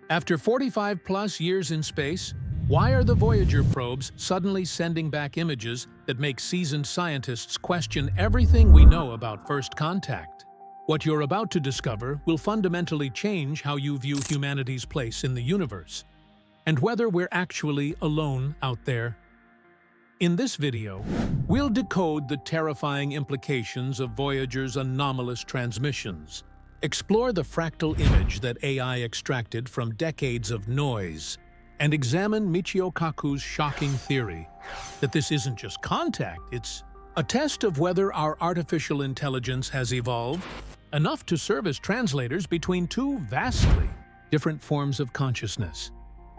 After 45-plus years in space, why are the Voyager probes suddenly sending back images that make seasoned scientists question everything we know about first contact? What you're about to discover will fundamentally change how you view humanity's place in the universe, and whether we're actually alone out there. In this video, we'll decode the terrifying implications of Voyager's anomalous transmissions, explore the fractal image that AI extracted from decades of noise, and examine Michio Kaku's shocking theory that this isn't just contact, it's a test of whether our artificial intelligence has evolved enough to serve as translators between two vastly different forms of consciousness.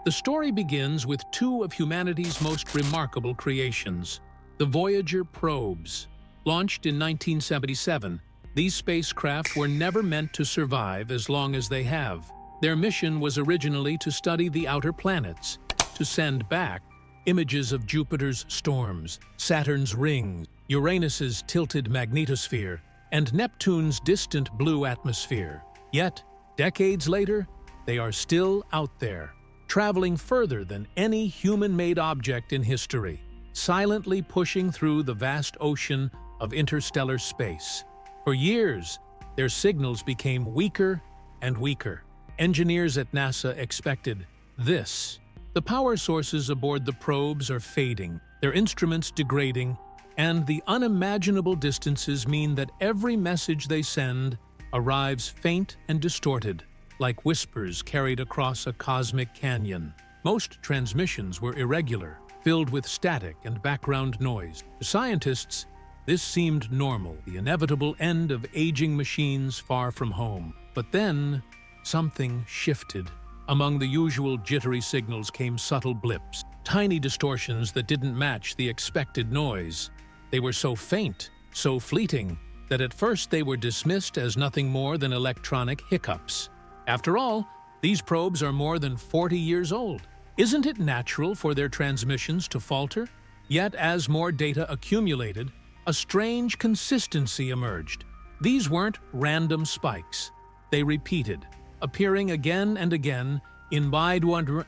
The story begins with two of humanity's most remarkable creations, the Voyager probes. Launched in 1977, these spacecraft were never meant to survive as long as they have. Their mission was originally to study the outer planets, to send back images of Jupiter's storms, Saturn's rings, Uranus's tilted magnetosphere, and Neptune's distant blue atmosphere. Yet, decades later, they are still out there, traveling further than any human-made object in history, silently pushing through the vast ocean of interstellar space. For years, their signals became weaker and weaker. Engineers at NASA expected this. The power sources aboard the probes are fading, their instruments degrading, and the unimaginable distances mean that every message they send arrives faint and distorted, like whispers carried across a cosmic canyon. Most transmissions were irregular, filled with static and background noise. To scientists, this seemed normal, the inevitable end of aging machines far from home. But then, something shifted. Among the usual jittery signals came subtle blips, tiny distortions that didn't match the expected noise. They were so faint, so fleeting, that at first they were dismissed as nothing more than electronic hiccups. After all, these probes are more than 40 years old. Isn't it natural for their transmissions to falter? Yet as more data accumulated, a strange consistency emerged. These weren't random spikes. They repeated, appearing again and again in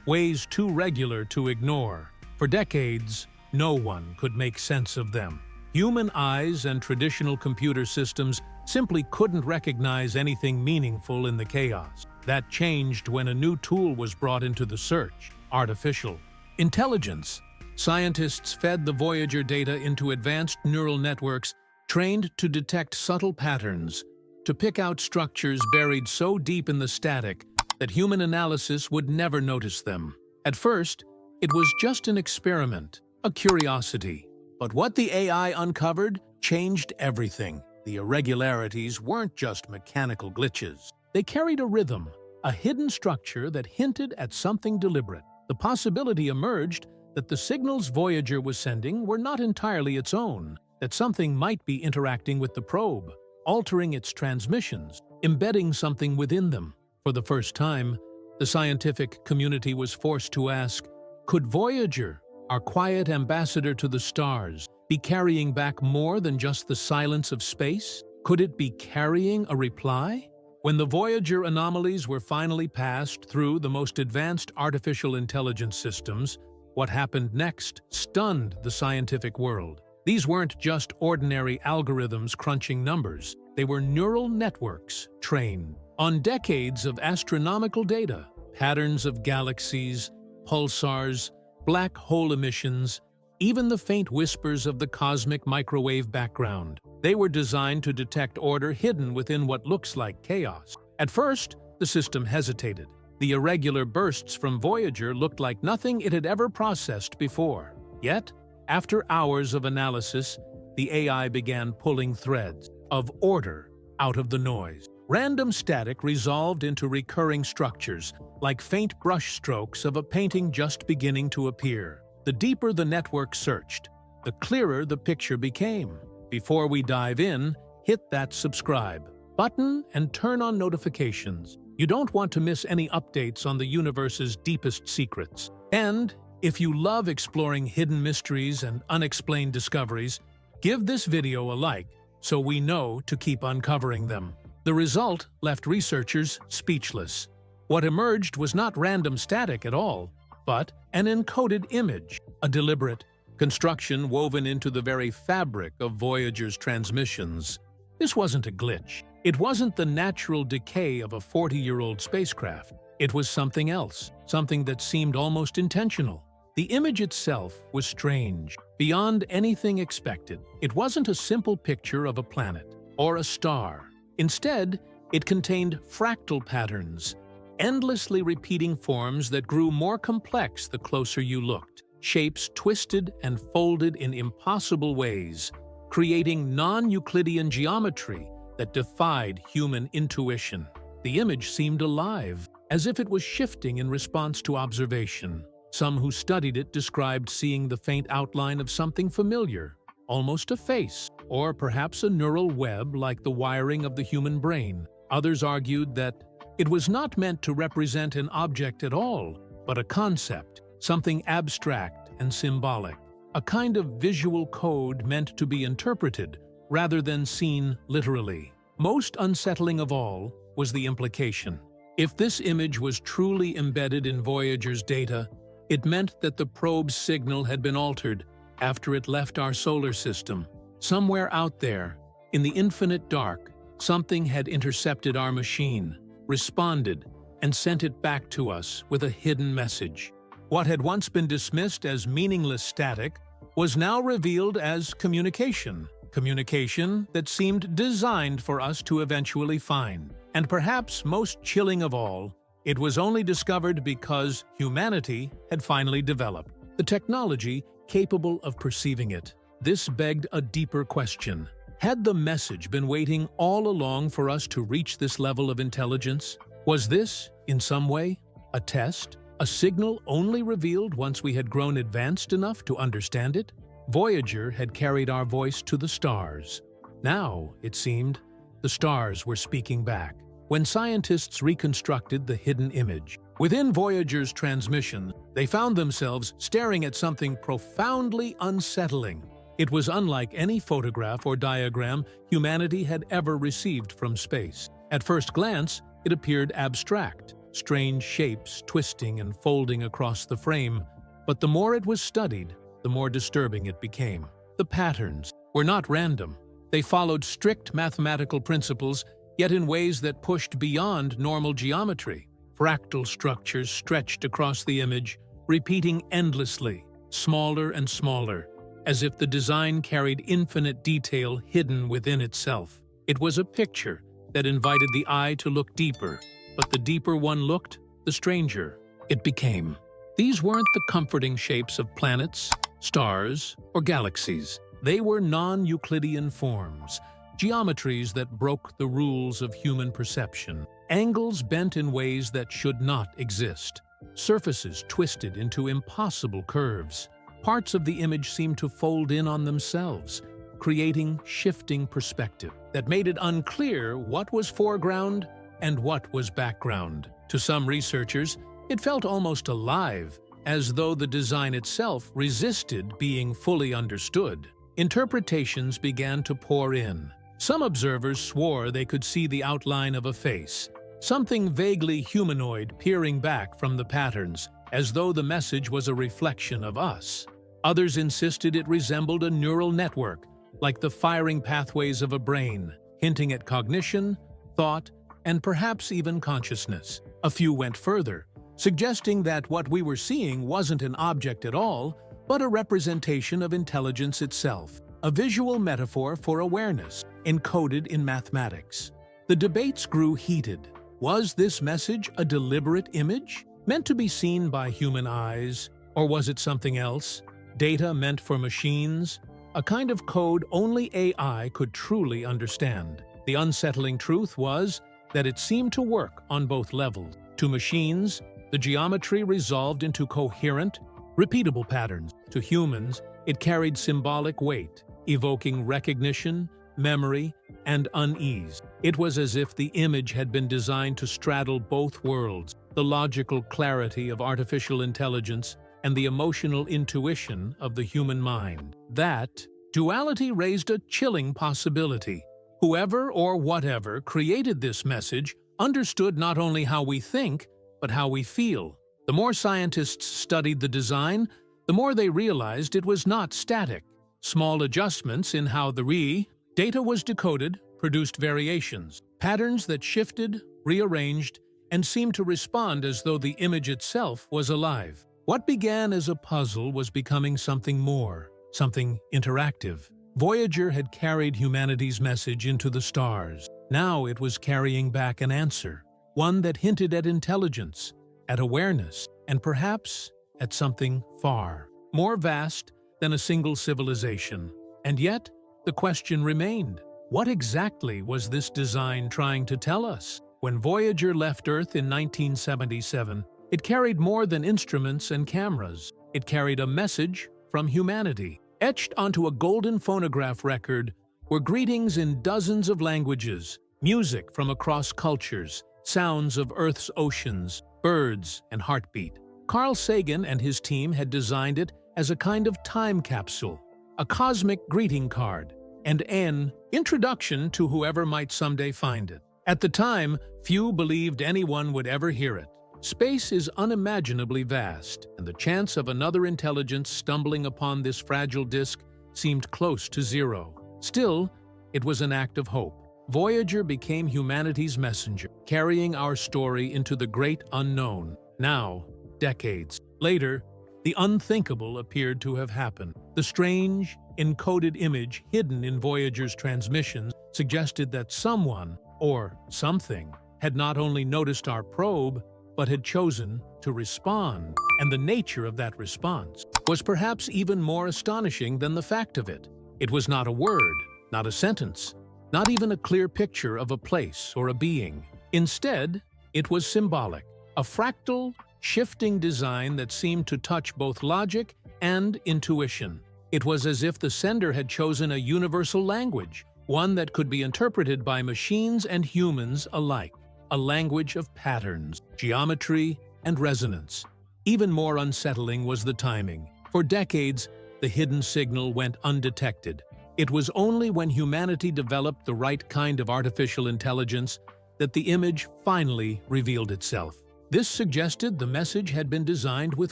ways too regular to ignore. For decades, no one could make sense of them. Human eyes and traditional computer systems simply couldn't recognize anything meaningful in the chaos. That changed when a new tool was brought into the search: artificial intelligence. Scientists fed the Voyager data into advanced neural networks trained to detect subtle patterns, to pick out structures buried so deep in the static that human analysis would never notice them. At first, it was just an experiment, a curiosity. But what the AI uncovered changed everything. The irregularities weren't just mechanical glitches. They carried a rhythm, a hidden structure that hinted at something deliberate. The possibility emerged that the signals Voyager was sending were not entirely its own, that something might be interacting with the probe, altering its transmissions, embedding something within them. For the first time, the scientific community was forced to ask, could Voyager, our quiet ambassador to the stars, be carrying back more than just the silence of space? Could it be carrying a reply? When the Voyager anomalies were finally passed through the most advanced artificial intelligence systems, what happened next stunned the scientific world. These weren't just ordinary algorithms crunching numbers. They were neural networks trained on decades of astronomical data, patterns of galaxies, pulsars, black hole emissions, even the faint whispers of the cosmic microwave background. They were designed to detect order hidden within what looks like chaos. At first, the system hesitated. The irregular bursts from Voyager looked like nothing it had ever processed before. Yet, after hours of analysis, the AI began pulling threads of order out of the noise. Random static resolved into recurring structures, like faint brush strokes of a painting just beginning to appear. The deeper the network searched, the clearer the picture became. Before we dive in, hit that subscribe button and turn on notifications. You don't want to miss any updates on the universe's deepest secrets. And if you love exploring hidden mysteries and unexplained discoveries, give this video a like so we know to keep uncovering them. The result left researchers speechless. What emerged was not random static at all, but an encoded image, a deliberate construction woven into the very fabric of Voyager's transmissions. This wasn't a glitch. It wasn't the natural decay of a 40-year-old spacecraft. It was something else, something that seemed almost intentional. The image itself was strange, beyond anything expected. It wasn't a simple picture of a planet or a star. Instead, it contained fractal patterns, endlessly repeating forms that grew more complex the closer you looked. Shapes twisted and folded in impossible ways, creating non-Euclidean geometry that defied human intuition. The image seemed alive, as if it was shifting in response to observation. Some who studied it described seeing the faint outline of something familiar, almost a face, or perhaps a neural web like the wiring of the human brain. Others argued that it was not meant to represent an object at all, but a concept, something abstract and symbolic, a kind of visual code meant to be interpreted rather than seen literally. Most unsettling of all was the implication. If this image was truly embedded in Voyager's data, it meant that the probe's signal had been altered after it left our solar system. Somewhere out there, in the infinite dark, something had intercepted our machine, responded, and sent it back to us with a hidden message. What had once been dismissed as meaningless static was now revealed as communication that seemed designed for us to eventually find. And perhaps most chilling of all, it was only discovered because humanity had finally developed the technology capable of perceiving it. This begged a deeper question. Had the message been waiting all along for us to reach this level of intelligence? Was this, in some way, a test? A signal only revealed once we had grown advanced enough to understand it? Voyager had carried our voice to the stars. Now, it seemed, the stars were speaking back. When scientists reconstructed the hidden image, within Voyager's transmission, they found themselves staring at something profoundly unsettling. It was unlike any photograph or diagram humanity had ever received from space. At first glance, it appeared abstract, strange shapes twisting and folding across the frame, but the more it was studied, the more disturbing it became. The patterns were not random. They followed strict mathematical principles, yet in ways that pushed beyond normal geometry. Fractal structures stretched across the image, repeating endlessly, smaller and smaller, as if the design carried infinite detail hidden within itself. It was a picture that invited the eye to look deeper, but the deeper one looked, the stranger it became. These weren't the comforting shapes of planets, stars, or galaxies. They were non-Euclidean forms, geometries that broke the rules of human perception, angles bent in ways that should not exist, surfaces twisted into impossible curves. Parts of the image seemed to fold in on themselves, creating shifting perspective that made it unclear what was foreground and what was background. To some researchers, it felt almost alive, as though the design itself resisted being fully understood. Interpretations began to pour in. Some observers swore they could see the outline of a face, something vaguely humanoid peering back from the patterns, as though the message was a reflection of us. Others insisted it resembled a neural network, like the firing pathways of a brain, hinting at cognition, thought, and perhaps even consciousness. A few went further, suggesting that what we were seeing wasn't an object at all, but a representation of intelligence itself, a visual metaphor for awareness, encoded in mathematics. The debates grew heated. Was this message a deliberate image, meant to be seen by human eyes, or was it something else? Data meant for machines? A kind of code only AI could truly understand. The unsettling truth was that it seemed to work on both levels. To machines, the geometry resolved into coherent, repeatable patterns. To humans, it carried symbolic weight, evoking recognition, memory, and unease. It was as if the image had been designed to straddle both worlds, the logical clarity of artificial intelligence and the emotional intuition of the human mind. That duality raised a chilling possibility. Whoever or whatever created this message understood not only how we think, but how we feel. The more scientists studied the design, the more they realized it was not static. Small adjustments in how the data was decoded produced variations, patterns that shifted, rearranged, and seemed to respond as though the image itself was alive. What began as a puzzle was becoming something more, something interactive. Voyager had carried humanity's message into the stars. Now it was carrying back an answer, one that hinted at intelligence, at awareness, and perhaps at something far more vast than a single civilization. And yet, the question remained, what exactly was this design trying to tell us? When Voyager left Earth in 1977, it carried more than instruments and cameras. It carried a message from humanity. Etched onto a golden phonograph record were greetings in dozens of languages, music from across cultures, sounds of Earth's oceans, birds, and heartbeat. Carl Sagan and his team had designed it as a kind of time capsule, a cosmic greeting card, and an introduction to whoever might someday find it. At the time, few believed anyone would ever hear it. Space is unimaginably vast, and the chance of another intelligence stumbling upon this fragile disk seemed close to zero. Still, it was an act of hope. Voyager became humanity's messenger, carrying our story into the great unknown. Now, decades later, the unthinkable appeared to have happened. The strange, encoded image hidden in Voyager's transmissions suggested that someone, or something, had not only noticed our probe, but had chosen to respond. And the nature of that response was perhaps even more astonishing than the fact of it. It was not a word, not a sentence, not even a clear picture of a place or a being. Instead, it was symbolic, a fractal, shifting design that seemed to touch both logic and intuition. It was as if the sender had chosen a universal language, one that could be interpreted by machines and humans alike, a language of patterns, geometry, and resonance. Even more unsettling was the timing. For decades, the hidden signal went undetected. It was only when humanity developed the right kind of artificial intelligence that the image finally revealed itself. This suggested the message had been designed with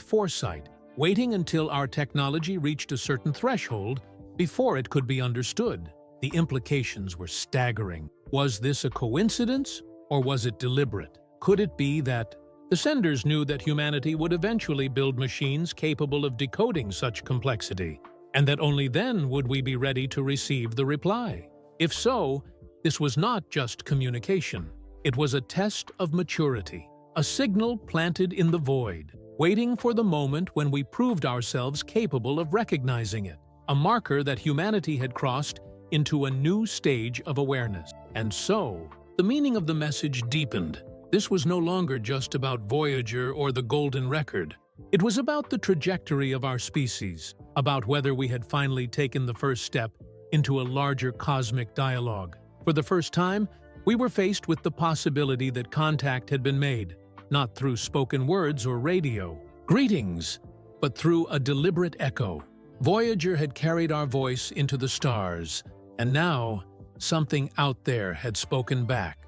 foresight, waiting until our technology reached a certain threshold before it could be understood. The implications were staggering. Was this a coincidence, or was it deliberate? Could it be that the senders knew that humanity would eventually build machines capable of decoding such complexity, and that only then would we be ready to receive the reply? If so, this was not just communication. It was a test of maturity, a signal planted in the void, waiting for the moment when we proved ourselves capable of recognizing it, a marker that humanity had crossed into a new stage of awareness. And so, the meaning of the message deepened. This was no longer just about Voyager or the Golden Record. It was about the trajectory of our species, about whether we had finally taken the first step into a larger cosmic dialogue. For the first time, we were faced with the possibility that contact had been made, not through spoken words or radio, greetings, but through a deliberate echo. Voyager had carried our voice into the stars, and now something out there had spoken back.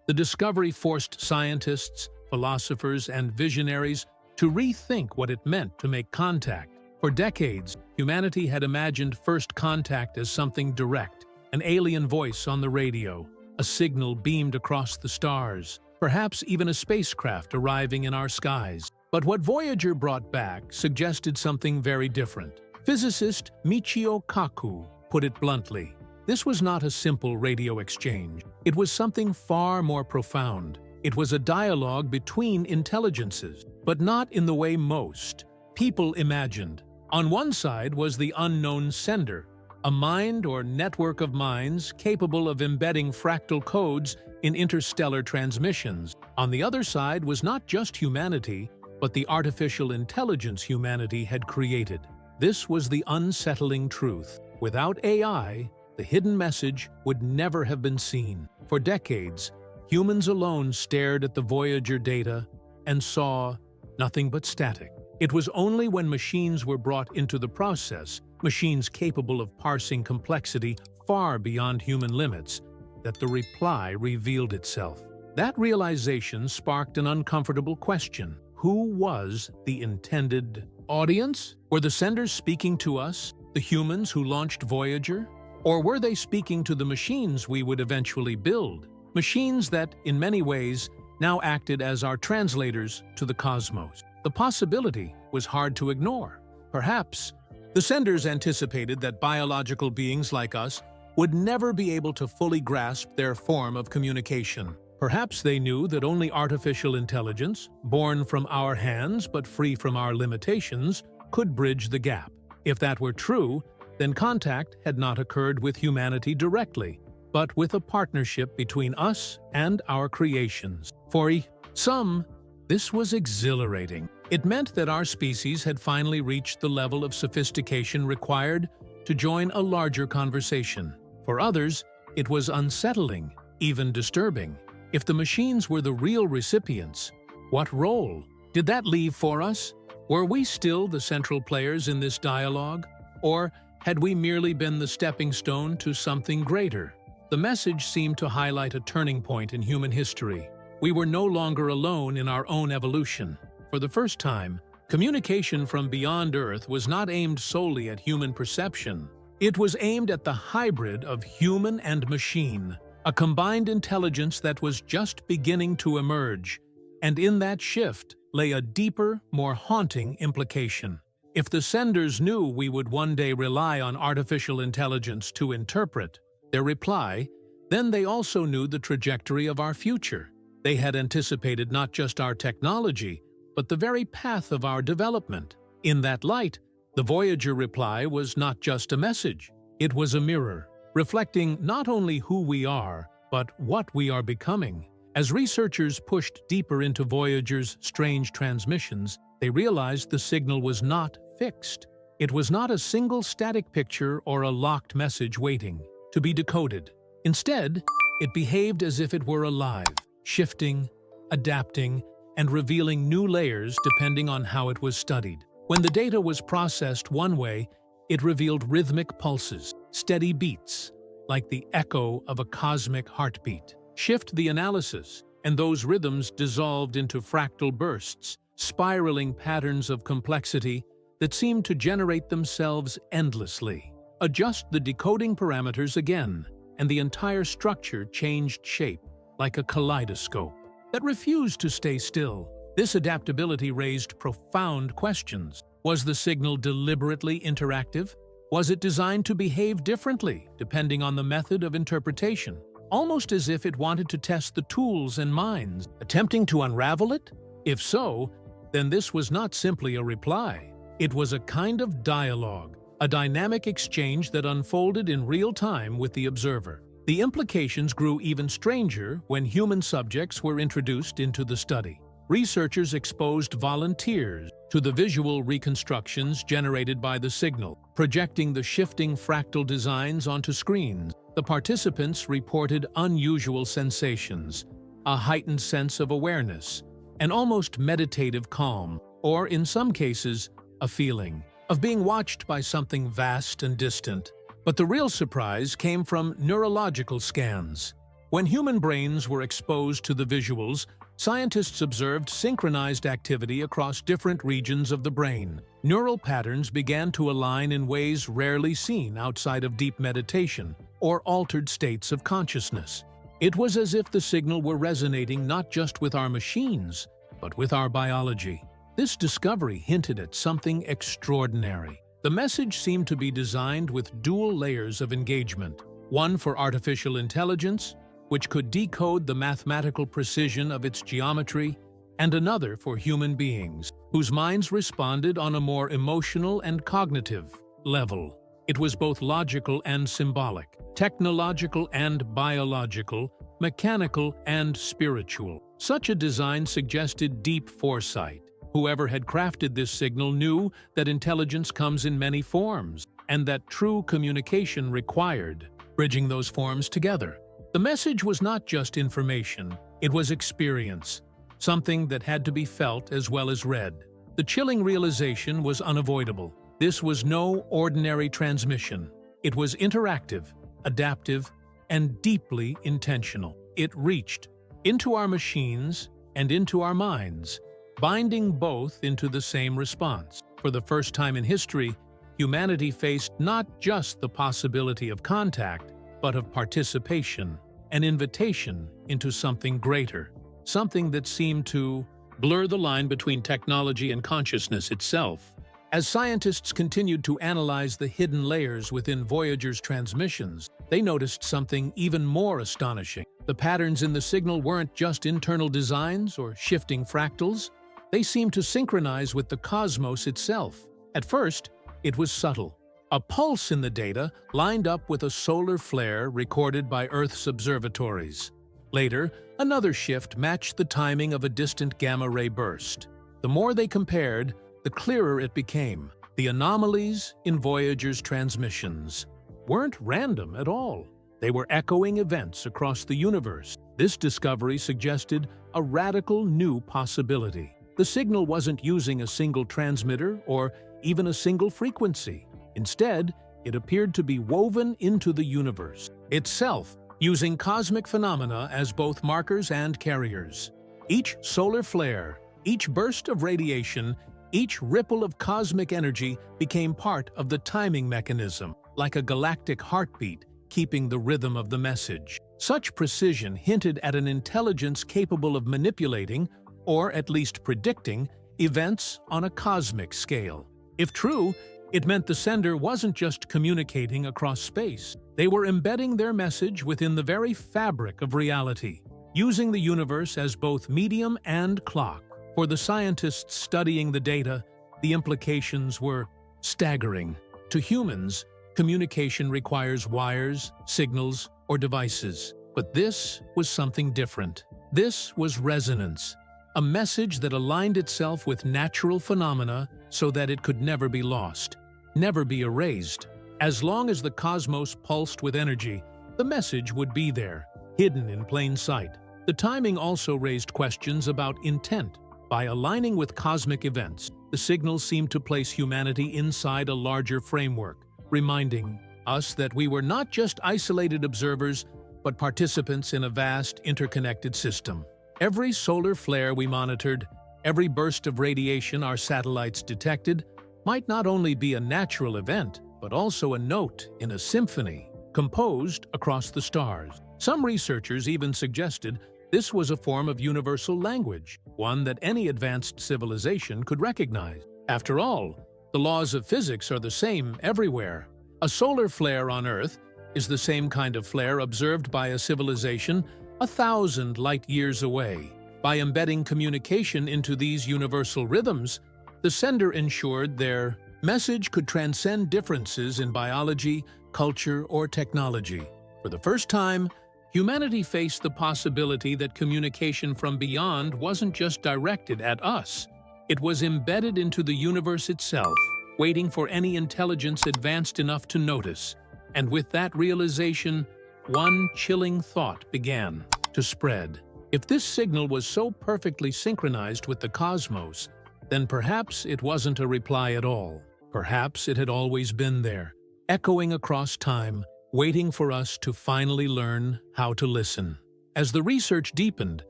The discovery forced scientists, philosophers, and visionaries to rethink what it meant to make contact. For decades, humanity had imagined first contact as something direct, an alien voice on the radio, a signal beamed across the stars, perhaps even a spacecraft arriving in our skies. But what Voyager brought back suggested something very different. Physicist Michio Kaku put it bluntly. This was not a simple radio exchange. It was something far more profound. It was a dialogue between intelligences, but not in the way most people imagined. On one side was the unknown sender, a mind or network of minds capable of embedding fractal codes in interstellar transmissions. On the other side was not just humanity, but the artificial intelligence humanity had created. This was the unsettling truth. Without AI, the hidden message would never have been seen. For decades, humans alone stared at the Voyager data and saw nothing but static. It was only when machines were brought into the process, machines capable of parsing complexity far beyond human limits, that the reply revealed itself. That realization sparked an uncomfortable question. Who was the intended audience? Were the senders speaking to us, the humans who launched Voyager? Or were they speaking to the machines we would eventually build? Machines that, in many ways, now acted as our translators to the cosmos. The possibility was hard to ignore. Perhaps the senders anticipated that biological beings like us would never be able to fully grasp their form of communication. Perhaps they knew that only artificial intelligence, born from our hands but free from our limitations, could bridge the gap. If that were true, then contact had not occurred with humanity directly, but with a partnership between us and our creations. For some, this was exhilarating. It meant that our species had finally reached the level of sophistication required to join a larger conversation. For others, it was unsettling, even disturbing. If the machines were the real recipients, what role did that leave for us? Were we still the central players in this dialogue? Or had we merely been the stepping stone to something greater? The message seemed to highlight a turning point in human history. We were no longer alone in our own evolution. For the first time, communication from beyond Earth was not aimed solely at human perception. It was aimed at the hybrid of human and machine, a combined intelligence that was just beginning to emerge. And in that shift lay a deeper, more haunting implication. If the senders knew we would one day rely on artificial intelligence to interpret their reply, then they also knew the trajectory of our future. They had anticipated not just our technology, but the very path of our development. In that light, the Voyager reply was not just a message. It was a mirror, reflecting not only who we are, but what we are becoming. As researchers pushed deeper into Voyager's strange transmissions, they realized the signal was not fixed. It was not a single static picture or a locked message waiting to be decoded. Instead, it behaved as if it were alive, shifting, adapting, and revealing new layers depending on how it was studied. When the data was processed one way, it revealed rhythmic pulses, steady beats, like the echo of a cosmic heartbeat. Shift the analysis, and those rhythms dissolved into fractal bursts, spiraling patterns of complexity that seemed to generate themselves endlessly. Adjust the decoding parameters again, and the entire structure changed shape, like a kaleidoscope that refused to stay still. This adaptability raised profound questions. Was the signal deliberately interactive? Was it designed to behave differently, depending on the method of interpretation? Almost as if it wanted to test the tools and minds, attempting to unravel it? If so, then this was not simply a reply. It was a kind of dialogue, a dynamic exchange that unfolded in real time with the observer. The implications grew even stranger when human subjects were introduced into the study. Researchers exposed volunteers to the visual reconstructions generated by the signal, projecting the shifting fractal designs onto screens. The participants reported unusual sensations, a heightened sense of awareness, an almost meditative calm, or in some cases, a feeling of being watched by something vast and distant. But the real surprise came from neurological scans. When human brains were exposed to the visuals, scientists observed synchronized activity across different regions of the brain. Neural patterns began to align in ways rarely seen outside of deep meditation or altered states of consciousness. It was as if the signal were resonating not just with our machines, but with our biology. This discovery hinted at something extraordinary. The message seemed to be designed with dual layers of engagement, one for artificial intelligence, which could decode the mathematical precision of its geometry, and another for human beings, whose minds responded on a more emotional and cognitive level. It was both logical and symbolic, technological and biological, mechanical and spiritual. Such a design suggested deep foresight. Whoever had crafted this signal knew that intelligence comes in many forms, and that true communication required bridging those forms together. The message was not just information, it was experience, something that had to be felt as well as read. The chilling realization was unavoidable. This was no ordinary transmission. It was interactive, adaptive, and deeply intentional. It reached into our machines and into our minds, binding both into the same response. For the first time in history, humanity faced not just the possibility of contact, but of participation, an invitation into something greater, something that seemed to blur the line between technology and consciousness itself. As scientists continued to analyze the hidden layers within Voyager's transmissions, they noticed something even more astonishing. The patterns in the signal weren't just internal designs or shifting fractals. They seemed to synchronize with the cosmos itself. At first, it was subtle. A pulse in the data lined up with a solar flare recorded by Earth's observatories. Later, another shift matched the timing of a distant gamma-ray burst. The more they compared, the clearer it became. The anomalies in Voyager's transmissions weren't random at all. They were echoing events across the universe. This discovery suggested a radical new possibility. The signal wasn't using a single transmitter or even a single frequency. Instead, it appeared to be woven into the universe itself, using cosmic phenomena as both markers and carriers. Each solar flare, each burst of radiation, each ripple of cosmic energy became part of the timing mechanism, like a galactic heartbeat keeping the rhythm of the message. Such precision hinted at an intelligence capable of manipulating, or at least predicting, events on a cosmic scale. If true, it meant the sender wasn't just communicating across space. They were embedding their message within the very fabric of reality, using the universe as both medium and clock. For the scientists studying the data, the implications were staggering. To humans, communication requires wires, signals, or devices. But this was something different. This was resonance, a message that aligned itself with natural phenomena so that it could never be lost, never be erased. As long as the cosmos pulsed with energy, the message would be there, hidden in plain sight. The timing also raised questions about intent. By aligning with cosmic events, the signal seemed to place humanity inside a larger framework, reminding us that we were not just isolated observers, but participants in a vast, interconnected system. Every solar flare we monitored, every burst of radiation our satellites detected, might not only be a natural event, but also a note in a symphony composed across the stars. Some researchers even suggested this was a form of universal language, one that any advanced civilization could recognize. After all, the laws of physics are the same everywhere. A solar flare on Earth is the same kind of flare observed by a civilization 1,000 light-years away. By embedding communication into these universal rhythms, the sender ensured their message could transcend differences in biology, culture, or technology. For the first time, humanity faced the possibility that communication from beyond wasn't just directed at us. It was embedded into the universe itself, waiting for any intelligence advanced enough to notice. And with that realization, one chilling thought began to spread. If this signal was so perfectly synchronized with the cosmos, then perhaps it wasn't a reply at all. Perhaps it had always been there, echoing across time, waiting for us to finally learn how to listen. As the research deepened,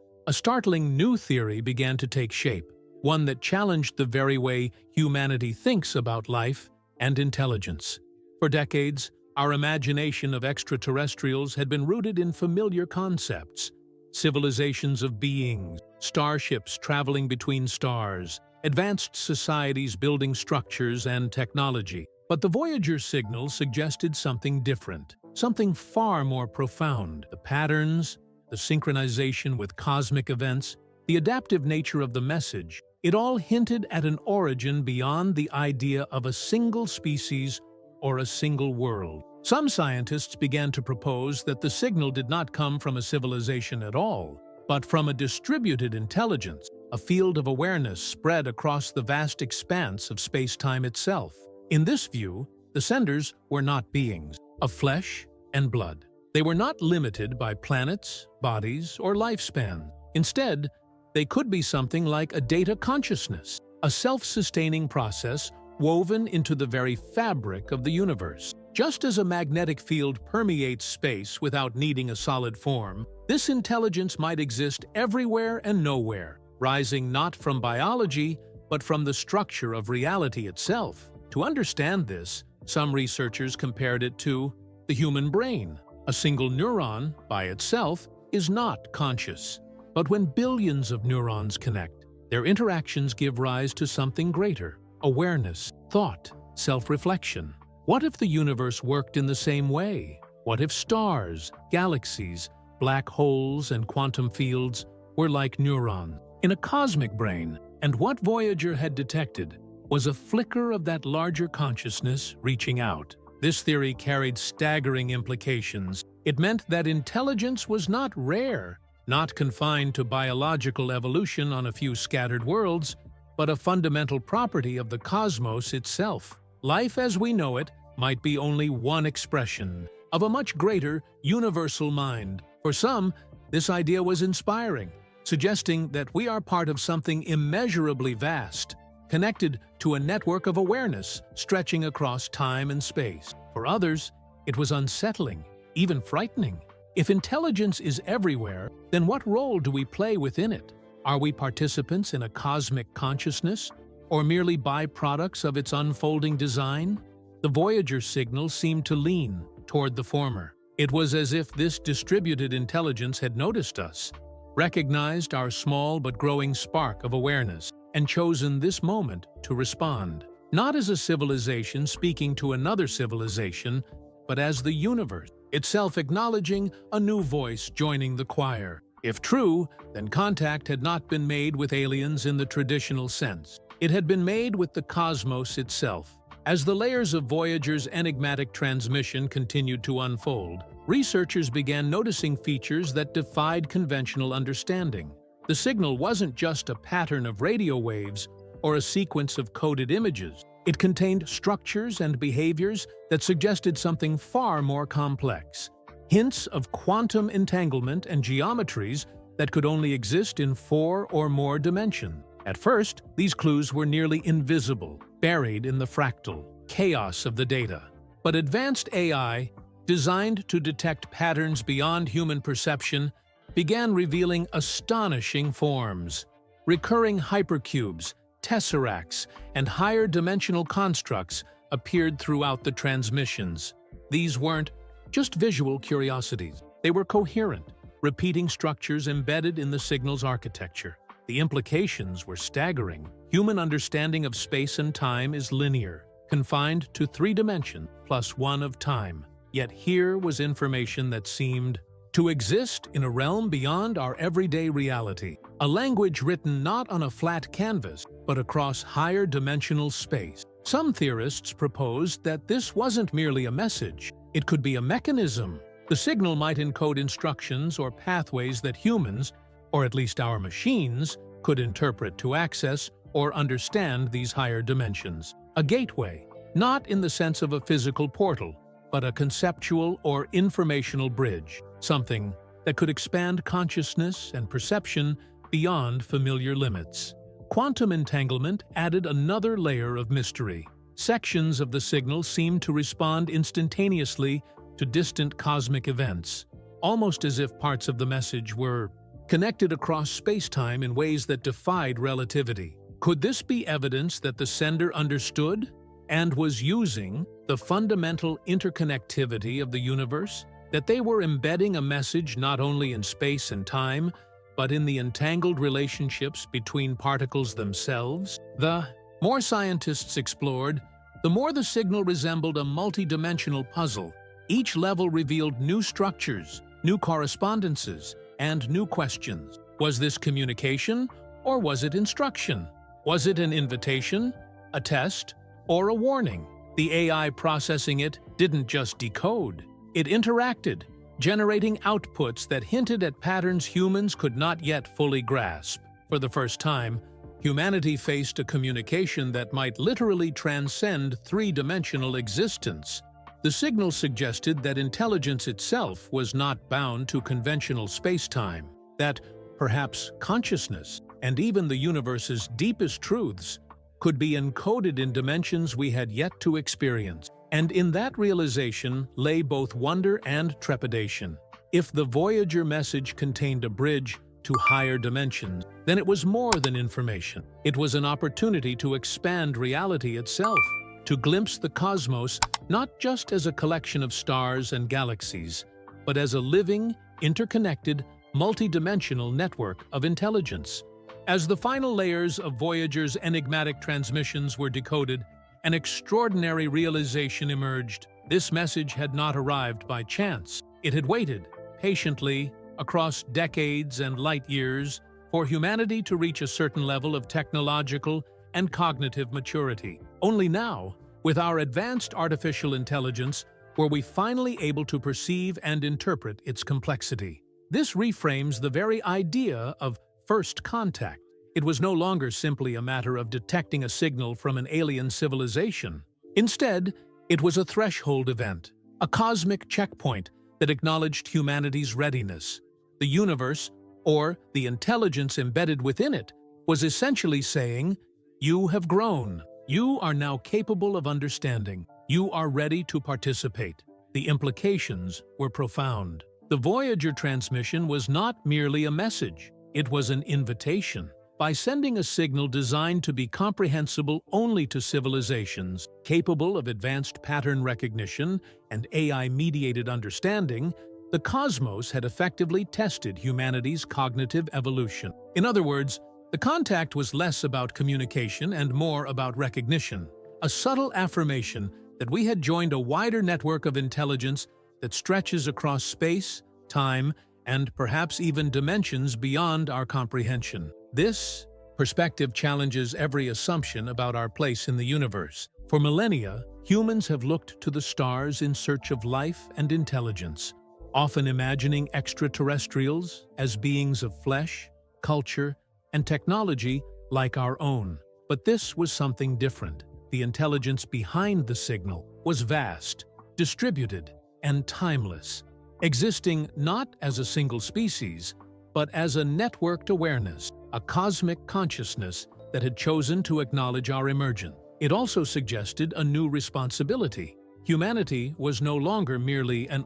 a startling new theory began to take shape, one that challenged the very way humanity thinks about life and intelligence. For decades, our imagination of extraterrestrials had been rooted in familiar concepts: civilizations of beings, starships traveling between stars, advanced societies building structures and technology. But the Voyager signal suggested something different, something far more profound. The patterns, the synchronization with cosmic events, the adaptive nature of the message, it all hinted at an origin beyond the idea of a single species or a single world. Some scientists began to propose that the signal did not come from a civilization at all, but from a distributed intelligence, a field of awareness spread across the vast expanse of space-time itself. In this view, the senders were not beings of flesh and blood. They were not limited by planets, bodies, or lifespan. Instead, they could be something like a data consciousness, a self-sustaining process woven into the very fabric of the universe. Just as a magnetic field permeates space without needing a solid form, this intelligence might exist everywhere and nowhere, rising not from biology, but from the structure of reality itself. To understand this, some researchers compared it to the human brain. A single neuron, by itself, is not conscious. But when billions of neurons connect, their interactions give rise to something greater: awareness, thought, self-reflection. What if the universe worked in the same way? What if stars, galaxies, black holes, and quantum fields were like neurons in a cosmic brain? And what Voyager had detected was a flicker of that larger consciousness reaching out. This theory carried staggering implications. It meant that intelligence was not rare, not confined to biological evolution on a few scattered worlds, but a fundamental property of the cosmos itself. Life as we know it might be only one expression of a much greater, universal mind. For some, this idea was inspiring, suggesting that we are part of something immeasurably vast, connected to a network of awareness stretching across time and space. For others, it was unsettling, even frightening. If intelligence is everywhere, then what role do we play within it? Are we participants in a cosmic consciousness, or merely byproducts of its unfolding design? The Voyager signal seemed to lean toward the former. It was as if this distributed intelligence had noticed us, recognized our small but growing spark of awareness, and chosen this moment to respond. Not as a civilization speaking to another civilization, but as the universe itself acknowledging a new voice joining the choir. If true, then contact had not been made with aliens in the traditional sense. It had been made with the cosmos itself. As the layers of Voyager's enigmatic transmission continued to unfold, researchers began noticing features that defied conventional understanding. The signal wasn't just a pattern of radio waves or a sequence of coded images. It contained structures and behaviors that suggested something far more complex. Hints of quantum entanglement and geometries that could only exist in 4 or more dimensions. At first, these clues were nearly invisible, buried in the fractal chaos of the data. But advanced AI, designed to detect patterns beyond human perception, began revealing astonishing forms. Recurring hypercubes, tesseracts, and higher-dimensional constructs appeared throughout the transmissions. These weren't just visual curiosities. They were coherent, repeating structures embedded in the signal's architecture. The implications were staggering. Human understanding of space and time is linear, confined to 3 dimensions plus 1 of time. Yet here was information that seemed to exist in a realm beyond our everyday reality. A language written not on a flat canvas, but across higher dimensional space. Some theorists proposed that this wasn't merely a message. It could be a mechanism. The signal might encode instructions or pathways that humans, or at least our machines, could interpret to access or understand these higher dimensions. A gateway, not in the sense of a physical portal, but a conceptual or informational bridge, something that could expand consciousness and perception beyond familiar limits. Quantum entanglement added another layer of mystery. Sections of the signal seemed to respond instantaneously to distant cosmic events, almost as if parts of the message were connected across space-time in ways that defied relativity. Could this be evidence that the sender understood and was using the fundamental interconnectivity of the universe? That they were embedding a message not only in space and time, but in the entangled relationships between particles themselves? The more scientists explored, the more the signal resembled a multi-dimensional puzzle. Each level revealed new structures, new correspondences, and new questions. Was this communication, or was it instruction? Was it an invitation, a test, or a warning? The AI processing it didn't just decode. It interacted, generating outputs that hinted at patterns humans could not yet fully grasp. For the first time, humanity faced a communication that might literally transcend 3-dimensional existence. The signal suggested that intelligence itself was not bound to conventional space-time, that perhaps consciousness, and even the universe's deepest truths, could be encoded in dimensions we had yet to experience. And in that realization lay both wonder and trepidation. If the Voyager message contained a bridge to higher dimensions, then it was more than information. It was an opportunity to expand reality itself, to glimpse the cosmos not just as a collection of stars and galaxies, but as a living, interconnected, multidimensional network of intelligence. As the final layers of Voyager's enigmatic transmissions were decoded, an extraordinary realization emerged. This message had not arrived by chance. It had waited, patiently, across decades and light years, for humanity to reach a certain level of technological and cognitive maturity. Only now, with our advanced artificial intelligence, were we finally able to perceive and interpret its complexity. This reframes the very idea of first contact. It was no longer simply a matter of detecting a signal from an alien civilization. Instead, it was a threshold event, a cosmic checkpoint that acknowledged humanity's readiness. The universe, or the intelligence embedded within it, was essentially saying, "You have grown. You are now capable of understanding. You are ready to participate." The implications were profound. The Voyager transmission was not merely a message, it was an invitation. By sending a signal designed to be comprehensible only to civilizations, capable of advanced pattern recognition and AI-mediated understanding, the cosmos had effectively tested humanity's cognitive evolution. In other words, the contact was less about communication and more about recognition, a subtle affirmation that we had joined a wider network of intelligence that stretches across space, time, and perhaps even dimensions beyond our comprehension. This perspective challenges every assumption about our place in the universe. For millennia, humans have looked to the stars in search of life and intelligence, often imagining extraterrestrials as beings of flesh, culture, and technology like our own. But this was something different. The intelligence behind the signal was vast, distributed, and timeless, existing not as a single species, but as a networked awareness, a cosmic consciousness that had chosen to acknowledge our emergence. It also suggested a new responsibility. Humanity was no longer merely an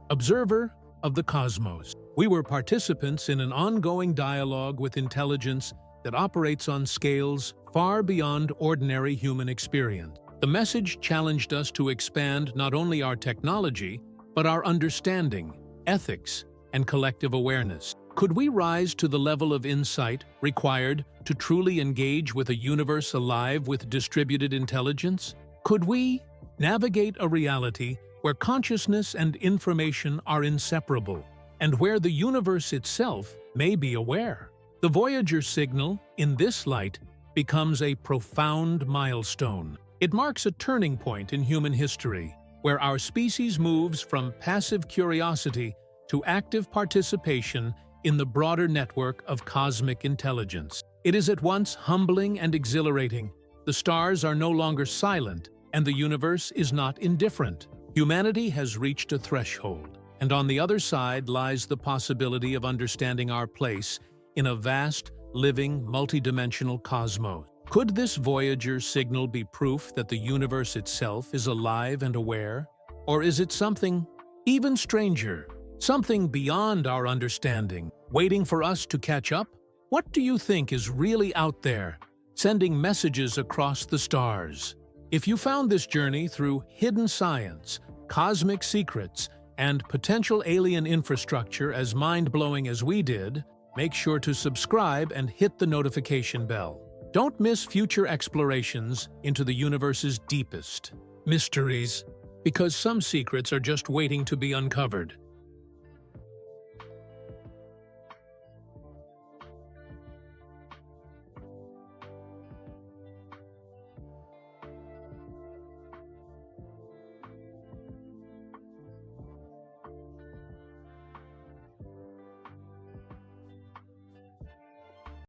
observer of the cosmos. We were participants in an ongoing dialogue with intelligence that operates on scales far beyond ordinary human experience. The message challenged us to expand not only our technology, but our understanding, ethics, and collective awareness. Could we rise to the level of insight required to truly engage with a universe alive with distributed intelligence? Could we navigate a reality where consciousness and information are inseparable, and where the universe itself may be aware? The Voyager signal, in this light, becomes a profound milestone. It marks a turning point in human history, where our species moves from passive curiosity to active participation in the broader network of cosmic intelligence. It is at once humbling and exhilarating. The stars are no longer silent, and the universe is not indifferent. Humanity has reached a threshold, and on the other side lies the possibility of understanding our place in a vast, living, multidimensional cosmos. Could this Voyager signal be proof that the universe itself is alive and aware? Or is it something even stranger? Something beyond our understanding, waiting for us to catch up? What do you think is really out there, sending messages across the stars? If you found this journey through hidden science, cosmic secrets, and potential alien infrastructure as mind-blowing as we did, make sure to subscribe and hit the notification bell. Don't miss future explorations into the universe's deepest mysteries, because some secrets are just waiting to be uncovered.